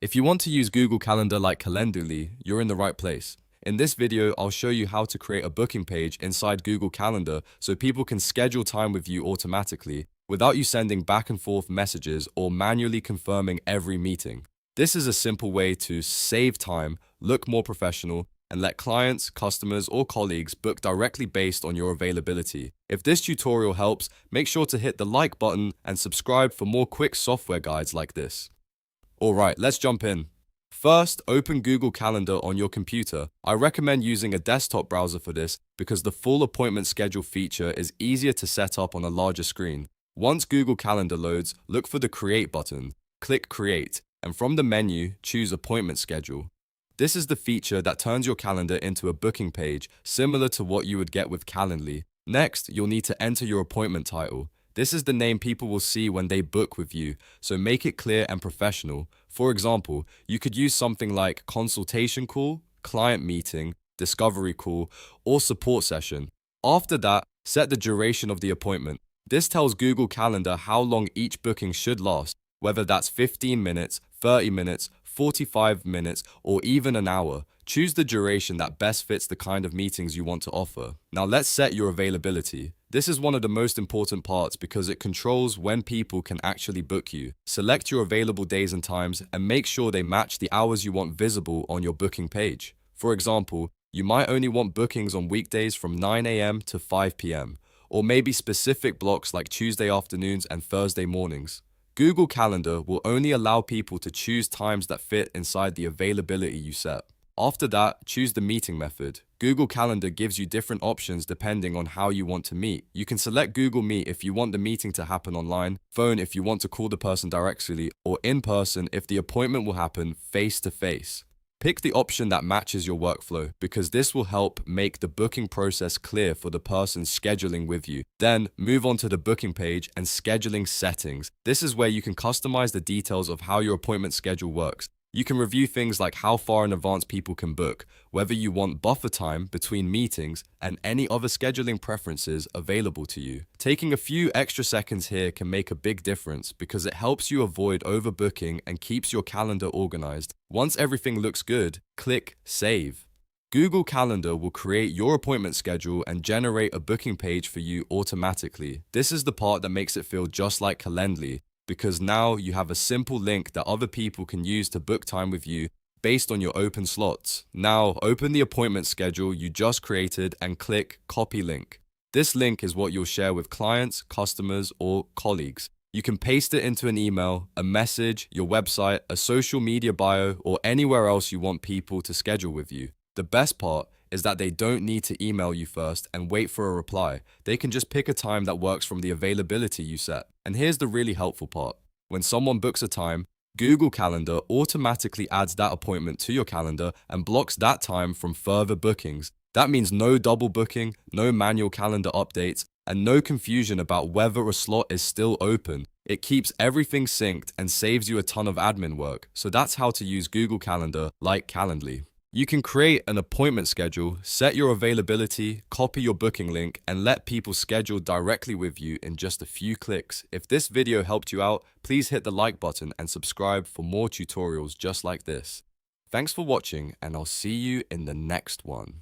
If you want to use Google Calendar like Calendly, you're in the right place. In this video, I'll show you how to create a booking page inside Google Calendar so people can schedule time with you automatically without you sending back and forth messages or manually confirming every meeting. This is a simple way to save time, look more professional, and let clients, customers, or colleagues book directly based on your availability. If this tutorial helps, make sure to hit the like button and subscribe for more quick software guides like this. Alright, let's jump in. First, open Google Calendar on your computer. I recommend using a desktop browser for this because the full appointment schedule feature is easier to set up on a larger screen. Once Google Calendar loads, look for the Create button. Click Create, and from the menu, choose Appointment Schedule. This is the feature that turns your calendar into a booking page, similar to what you would get with Calendly. Next, you'll need to enter your appointment title. This is the name people will see when they book with you, so make it clear and professional. For example, you could use something like consultation call, client meeting, discovery call, or support session. After that, set the duration of the appointment. This tells Google Calendar how long each booking should last, whether that's 15 minutes, 30 minutes, 45 minutes, or even an hour. Choose the duration that best fits the kind of meetings you want to offer. Now let's set your availability. This is one of the most important parts because it controls when people can actually book you. Select your available days and times and make sure they match the hours you want visible on your booking page. For example, you might only want bookings on weekdays from 9 a.m. to 5 p.m., or maybe specific blocks like Tuesday afternoons and Thursday mornings. Google Calendar will only allow people to choose times that fit inside the availability you set. After that, choose the meeting method. Google Calendar gives you different options depending on how you want to meet. You can select Google Meet if you want the meeting to happen online, phone if you want to call the person directly, or in person if the appointment will happen face-to-face. Pick the option that matches your workflow because this will help make the booking process clear for the person scheduling with you. Then move on to the booking page and scheduling settings. This is where you can customize the details of how your appointment schedule works. You can review things like how far in advance people can book, whether you want buffer time between meetings, and any other scheduling preferences available to you. Taking a few extra seconds here can make a big difference because it helps you avoid overbooking and keeps your calendar organized. Once everything looks good, click Save. Google Calendar will create your appointment schedule and generate a booking page for you automatically. This is the part that makes it feel just like Calendly, because now you have a simple link that other people can use to book time with you based on your open slots. Now, open the appointment schedule you just created and click Copy Link. This link is what you'll share with clients, customers, or colleagues. You can paste it into an email, a message, your website, a social media bio, or anywhere else you want people to schedule with you. The best part is that they don't need to email you first and wait for a reply. They can just pick a time that works from the availability you set. And here's the really helpful part. When someone books a time, Google Calendar automatically adds that appointment to your calendar and blocks that time from further bookings. That means no double booking, no manual calendar updates, and no confusion about whether a slot is still open. It keeps everything synced and saves you a ton of admin work. So that's how to use Google Calendar like Calendly. You can create an appointment schedule, set your availability, copy your booking link, and let people schedule directly with you in just a few clicks. If this video helped you out, please hit the like button and subscribe for more tutorials just like this. Thanks for watching, and I'll see you in the next one.